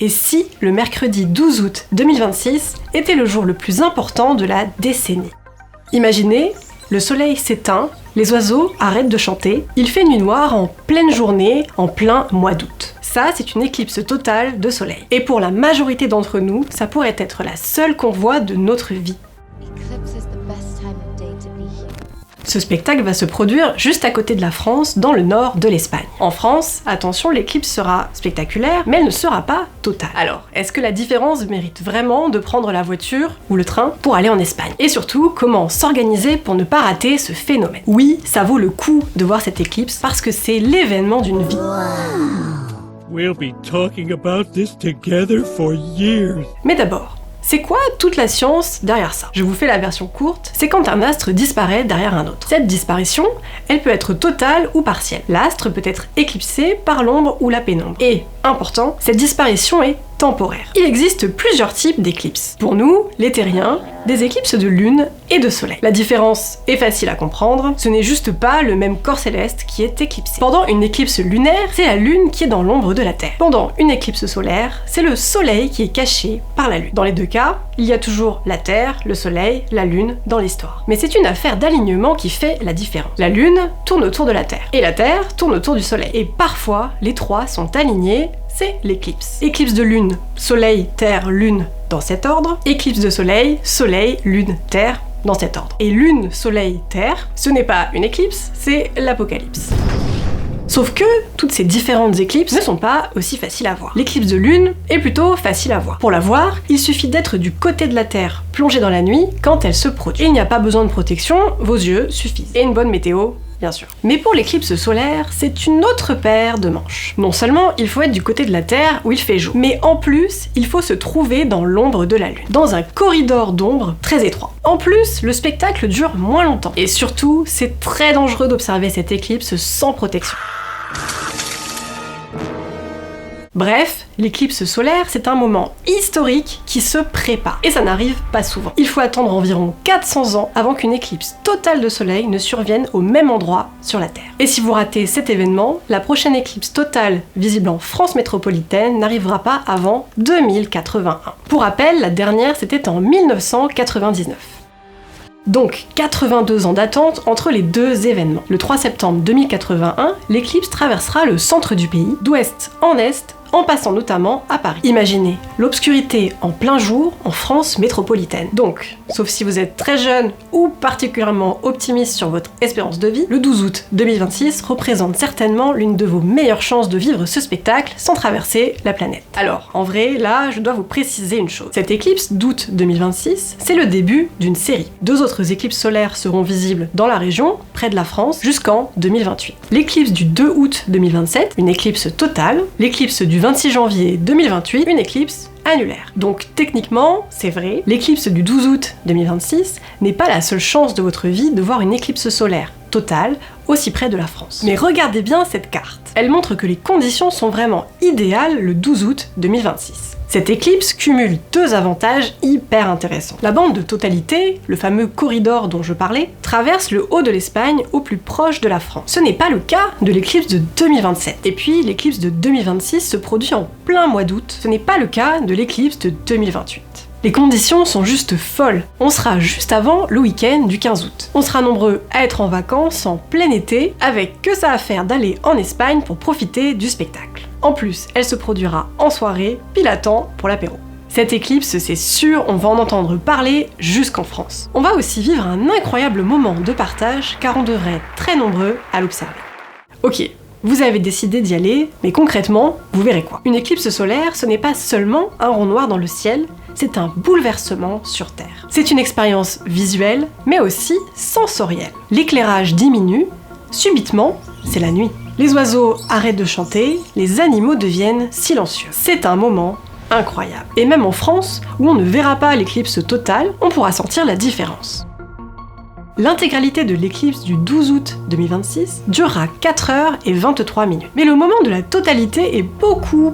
Et si le mercredi 12 août 2026 était le jour le plus important de la décennie? Imaginez, le soleil s'éteint, les oiseaux arrêtent de chanter, il fait nuit noire en pleine journée, en plein mois d'août. Ça, c'est une éclipse totale de soleil. Et pour la majorité d'entre nous, ça pourrait être la seule qu'on voit de notre vie. Ce spectacle va se produire juste à côté de la France, dans le nord de l'Espagne. En France, attention, l'éclipse sera spectaculaire, mais elle ne sera pas totale. Alors, est-ce que la différence mérite vraiment de prendre la voiture ou le train pour aller en Espagne? Et surtout, comment s'organiser pour ne pas rater ce phénomène? Oui, ça vaut le coup de voir cette éclipse parce que c'est l'événement d'une vie. We'll be talking about this together for years. Mais d'abord, c'est quoi toute la science derrière ça? Je vous fais la version courte, c'est quand un astre disparaît derrière un autre. Cette disparition, elle peut être totale ou partielle. L'astre peut être éclipsé par l'ombre ou la pénombre. Et, important, cette disparition est temporaire. Il existe plusieurs types d'éclipses. Pour nous, les terriens, des éclipses de lune et de soleil. La différence est facile à comprendre, ce n'est juste pas le même corps céleste qui est éclipsé. Pendant une éclipse lunaire, c'est la lune qui est dans l'ombre de la Terre. Pendant une éclipse solaire, c'est le soleil qui est caché par la lune. Dans les deux cas, il y a toujours la Terre, le soleil, la lune dans l'histoire. Mais c'est une affaire d'alignement qui fait la différence. La lune tourne autour de la Terre, et la Terre tourne autour du soleil. Et parfois, les trois sont alignés, c'est l'éclipse. Éclipse de lune, soleil, terre, lune, dans cet ordre. Éclipse de soleil, soleil, lune, terre, dans cet ordre. Et lune, soleil, terre, ce n'est pas une éclipse, c'est l'apocalypse. Sauf que toutes ces différentes éclipses ne sont pas aussi faciles à voir. L'éclipse de lune est plutôt facile à voir. Pour la voir, il suffit d'être du côté de la Terre, plongé dans la nuit, quand elle se produit. Et il n'y a pas besoin de protection, vos yeux suffisent. Et une bonne météo, bien sûr. Mais pour l'éclipse solaire, c'est une autre paire de manches. Non seulement il faut être du côté de la Terre où il fait jour, mais en plus, il faut se trouver dans l'ombre de la Lune, dans un corridor d'ombre très étroit. En plus, le spectacle dure moins longtemps. Et surtout, c'est très dangereux d'observer cette éclipse sans protection. Bref, l'éclipse solaire, c'est un moment historique qui se prépare. Et ça n'arrive pas souvent. Il faut attendre environ 400 ans avant qu'une éclipse totale de soleil ne survienne au même endroit sur la Terre. Et si vous ratez cet événement, la prochaine éclipse totale visible en France métropolitaine n'arrivera pas avant 2081. Pour rappel, la dernière c'était en 1999. Donc 82 ans d'attente entre les deux événements. Le 3 septembre 2081, l'éclipse traversera le centre du pays, d'ouest en est, en passant notamment à Paris. Imaginez l'obscurité en plein jour en France métropolitaine. Donc, sauf si vous êtes très jeune ou particulièrement optimiste sur votre espérance de vie, le 12 août 2026 représente certainement l'une de vos meilleures chances de vivre ce spectacle sans traverser la planète. Alors, en vrai, là, je dois vous préciser une chose. Cette éclipse d'août 2026, c'est le début d'une série. Deux autres éclipses solaires seront visibles dans la région, près de la France, jusqu'en 2028. L'éclipse du 2 août 2027, une éclipse totale. L'éclipse du 26 janvier 2028, une éclipse annulaire. Donc techniquement, c'est vrai, l'éclipse du 12 août 2026 n'est pas la seule chance de votre vie de voir une éclipse solaire totale aussi près de la France. Mais regardez bien cette carte. Elle montre que les conditions sont vraiment idéales le 12 août 2026. Cette éclipse cumule deux avantages hyper intéressants. La bande de totalité, le fameux corridor dont je parlais, traverse le haut de l'Espagne au plus proche de la France. Ce n'est pas le cas de l'éclipse de 2027. Et puis l'éclipse de 2026 se produit en plein mois d'août. Ce n'est pas le cas de l'éclipse de 2028. Les conditions sont juste folles. On sera juste avant le week-end du 15 août. On sera nombreux à être en vacances en plein été, avec que ça à faire d'aller en Espagne pour profiter du spectacle. En plus, elle se produira en soirée, pile à temps pour l'apéro. Cette éclipse, c'est sûr, on va en entendre parler jusqu'en France. On va aussi vivre un incroyable moment de partage, car on devrait être très nombreux à l'observer. Ok, vous avez décidé d'y aller, mais concrètement, vous verrez quoi? Une éclipse solaire, ce n'est pas seulement un rond noir dans le ciel, c'est un bouleversement sur Terre. C'est une expérience visuelle, mais aussi sensorielle. L'éclairage diminue, subitement, c'est la nuit. Les oiseaux arrêtent de chanter, les animaux deviennent silencieux. C'est un moment incroyable. Et même en France, où on ne verra pas l'éclipse totale, on pourra sentir la différence. L'intégralité de l'éclipse du 12 août 2026 durera 4 heures et 23 minutes. Mais le moment de la totalité est beaucoup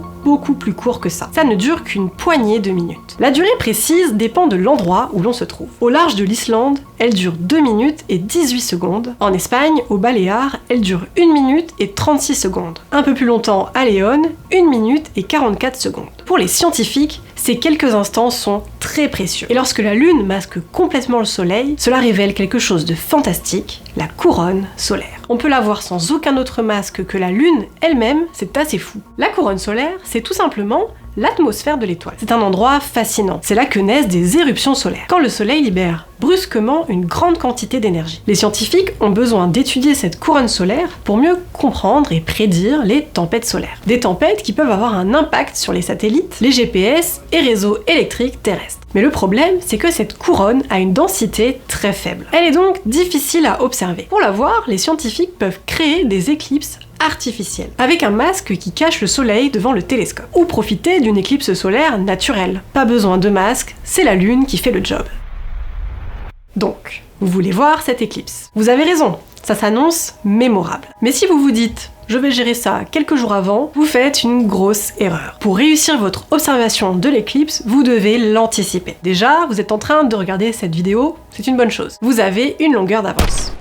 plus court que ça. Ça ne dure qu'une poignée de minutes. La durée précise dépend de l'endroit où l'on se trouve. Au large de l'Islande, elle dure 2 minutes et 18 secondes. En Espagne, aux Baléares, elle dure 1 minute et 36 secondes. Un peu plus longtemps à Léon, 1 minute et 44 secondes. Pour les scientifiques, ces quelques instants sont très précieux. Et lorsque la Lune masque complètement le Soleil, cela révèle quelque chose de fantastique, la couronne solaire. On peut la voir sans aucun autre masque que la Lune elle-même, c'est assez fou. La couronne solaire, c'est tout simplement l'atmosphère de l'étoile. C'est un endroit fascinant. C'est là que naissent des éruptions solaires, quand le Soleil libère brusquement une grande quantité d'énergie. Les scientifiques ont besoin d'étudier cette couronne solaire pour mieux comprendre et prédire les tempêtes solaires. Des tempêtes qui peuvent avoir un impact sur les satellites, les GPS et réseaux électriques terrestres. Mais le problème, c'est que cette couronne a une densité très faible. Elle est donc difficile à observer. Pour la voir, les scientifiques peuvent créer des éclipses artificielle, avec un masque qui cache le soleil devant le télescope, ou profiter d'une éclipse solaire naturelle. Pas besoin de masque, c'est la Lune qui fait le job. Donc, vous voulez voir cette éclipse. Vous avez raison, ça s'annonce mémorable. Mais si vous vous dites « je vais gérer ça quelques jours avant », vous faites une grosse erreur. Pour réussir votre observation de l'éclipse, vous devez l'anticiper. Déjà, vous êtes en train de regarder cette vidéo, c'est une bonne chose. Vous avez une longueur d'avance.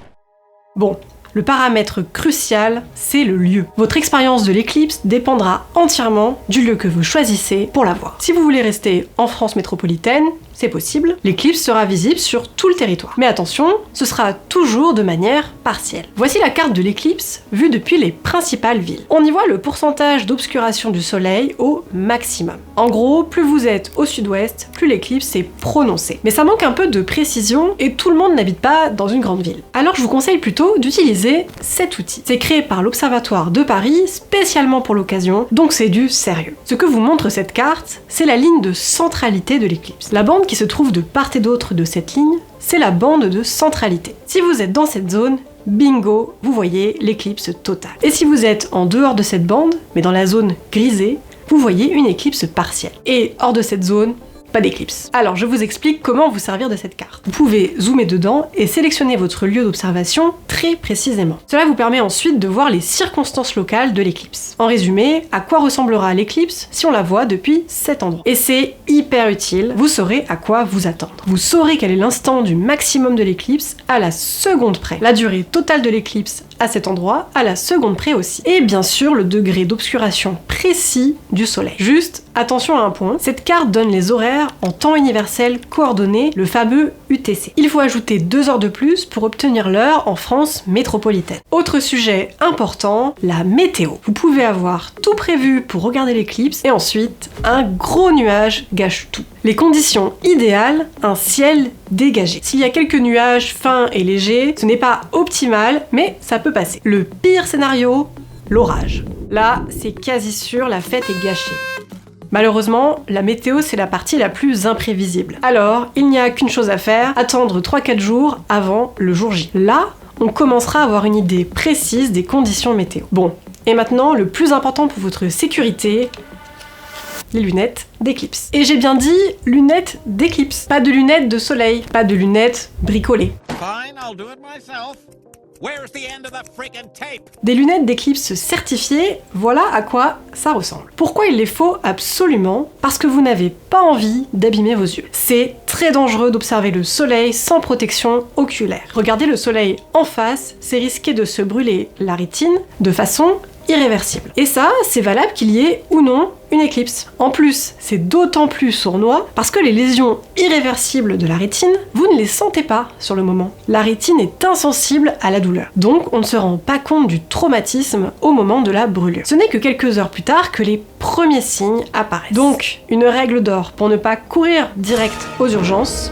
Bon. Le paramètre crucial, c'est le lieu. Votre expérience de l'éclipse dépendra entièrement du lieu que vous choisissez pour la voir. Si vous voulez rester en France métropolitaine, c'est possible, l'éclipse sera visible sur tout le territoire. Mais attention, ce sera toujours de manière partielle. Voici la carte de l'éclipse vue depuis les principales villes. On y voit le pourcentage d'obscuration du soleil au maximum. En gros, plus vous êtes au sud-ouest, plus l'éclipse est prononcée. Mais ça manque un peu de précision et tout le monde n'habite pas dans une grande ville. Alors je vous conseille plutôt d'utiliser cet outil. C'est créé par l'Observatoire de Paris spécialement pour l'occasion, donc c'est du sérieux. Ce que vous montre cette carte, c'est la ligne de centralité de l'éclipse. La bande qui se trouve de part et d'autre de cette ligne, c'est la bande de centralité. Si vous êtes dans cette zone, bingo, vous voyez l'éclipse totale. Et si vous êtes en dehors de cette bande, mais dans la zone grisée, vous voyez une éclipse partielle. Et hors de cette zone, pas d'éclipse. Alors je vous explique comment vous servir de cette carte. Vous pouvez zoomer dedans et sélectionner votre lieu d'observation très précisément. Cela vous permet ensuite de voir les circonstances locales de l'éclipse. En résumé, à quoi ressemblera l'éclipse si on la voit depuis cet endroit. Et c'est hyper utile, vous saurez à quoi vous attendre. Vous saurez quel est l'instant du maximum de l'éclipse à la seconde près. La durée totale de l'éclipse à cet endroit à la seconde près aussi. Et bien sûr le degré d'obscuration précis du soleil. Juste attention à un point, cette carte donne les horaires en temps universel coordonné, le fameux UTC. Il faut ajouter 2 heures de plus pour obtenir l'heure en France métropolitaine. Autre sujet important, la météo. Vous pouvez avoir tout prévu pour regarder l'éclipse et ensuite un gros nuage gâche tout. Les conditions idéales, un ciel dégagé. S'il y a quelques nuages fins et légers, ce n'est pas optimal, mais ça peut passer. Le pire scénario, l'orage. Là, c'est quasi sûr, la fête est gâchée. Malheureusement, la météo c'est la partie la plus imprévisible. Alors, il n'y a qu'une chose à faire, attendre 3-4 jours avant le jour J. Là, on commencera à avoir une idée précise des conditions météo. Bon, et maintenant, le plus important pour votre sécurité, les lunettes d'éclipse. Et j'ai bien dit lunettes d'éclipse, pas de lunettes de soleil, pas de lunettes bricolées. Fine, I'll do it myself. Where's the end of the freaking tape? Des lunettes d'éclipse certifiées, voilà à quoi ça ressemble. Pourquoi il les faut absolument? Parce que vous n'avez pas envie d'abîmer vos yeux. C'est très dangereux d'observer le soleil sans protection oculaire. Regarder le soleil en face, c'est risquer de se brûler la rétine de façon irréversible. Et ça, c'est valable qu'il y ait ou non une éclipse. En plus, c'est d'autant plus sournois parce que les lésions irréversibles de la rétine, vous ne les sentez pas sur le moment. La rétine est insensible à la douleur. Donc, on ne se rend pas compte du traumatisme au moment de la brûlure. Ce n'est que quelques heures plus tard que les premiers signes apparaissent. Donc, une règle d'or pour ne pas courir direct aux urgences.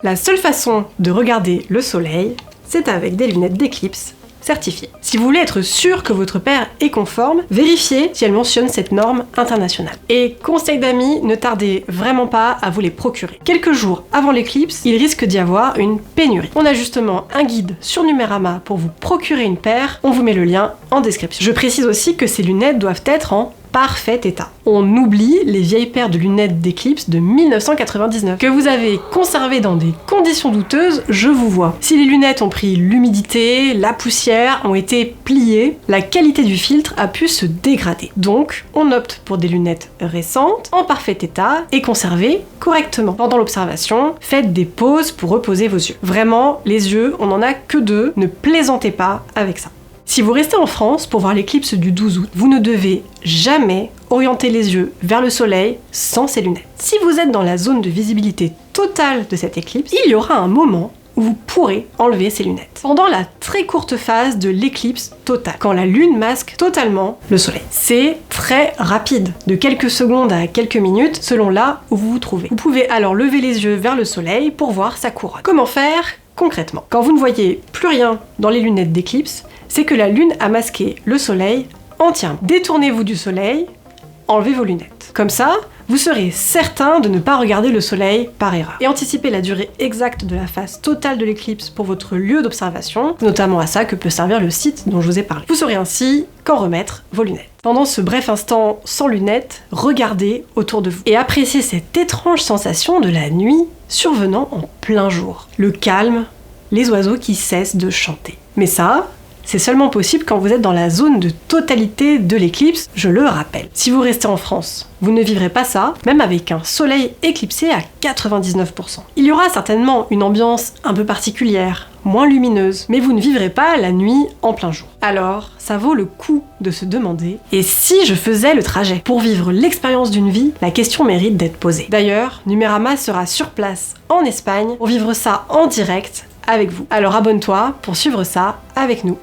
La seule façon de regarder le soleil, c'est avec des lunettes d'éclipse certifiées. Si vous voulez être sûr que votre paire est conforme, vérifiez si elle mentionne cette norme internationale. Et conseil d'amis, ne tardez vraiment pas à vous les procurer. Quelques jours avant l'éclipse, il risque d'y avoir une pénurie. On a justement un guide sur Numérama pour vous procurer une paire, on vous met le lien en description. Je précise aussi que ces lunettes doivent être en parfait état. On oublie les vieilles paires de lunettes d'éclipse de 1999 que vous avez conservées dans des conditions douteuses, je vous vois. Si les lunettes ont pris l'humidité, la poussière, ont été pliées, la qualité du filtre a pu se dégrader. Donc, on opte pour des lunettes récentes, en parfait état et conservées correctement. Pendant l'observation, faites des pauses pour reposer vos yeux. Vraiment, les yeux, on n'en a que 2, ne plaisantez pas avec ça. Si vous restez en France pour voir l'éclipse du 12 août, vous ne devez jamais orienter les yeux vers le soleil sans ces lunettes. Si vous êtes dans la zone de visibilité totale de cette éclipse, il y aura un moment où vous pourrez enlever ces lunettes. Pendant la très courte phase de l'éclipse totale, quand la lune masque totalement le soleil. C'est très rapide, de quelques secondes à quelques minutes, selon là où vous vous trouvez. Vous pouvez alors lever les yeux vers le soleil pour voir sa couronne. Comment faire concrètement? Quand vous ne voyez plus rien dans les lunettes d'éclipse, c'est que la lune a masqué le soleil entièrement. Détournez-vous du soleil, enlevez vos lunettes. Comme ça, vous serez certain de ne pas regarder le soleil par erreur. Et anticipez la durée exacte de la phase totale de l'éclipse pour votre lieu d'observation, notamment à ça que peut servir le site dont je vous ai parlé. Vous saurez ainsi quand remettre vos lunettes. Pendant ce bref instant sans lunettes, regardez autour de vous et appréciez cette étrange sensation de la nuit survenant en plein jour. Le calme, les oiseaux qui cessent de chanter. Mais ça, c'est seulement possible quand vous êtes dans la zone de totalité de l'éclipse, je le rappelle. Si vous restez en France, vous ne vivrez pas ça, même avec un soleil éclipsé à 99%. Il y aura certainement une ambiance un peu particulière, moins lumineuse, mais vous ne vivrez pas la nuit en plein jour. Alors, ça vaut le coup de se demander, et si je faisais le trajet? Pour vivre l'expérience d'une vie, la question mérite d'être posée. D'ailleurs, Numérama sera sur place en Espagne pour vivre ça en direct avec vous. Alors abonne-toi pour suivre ça avec nous.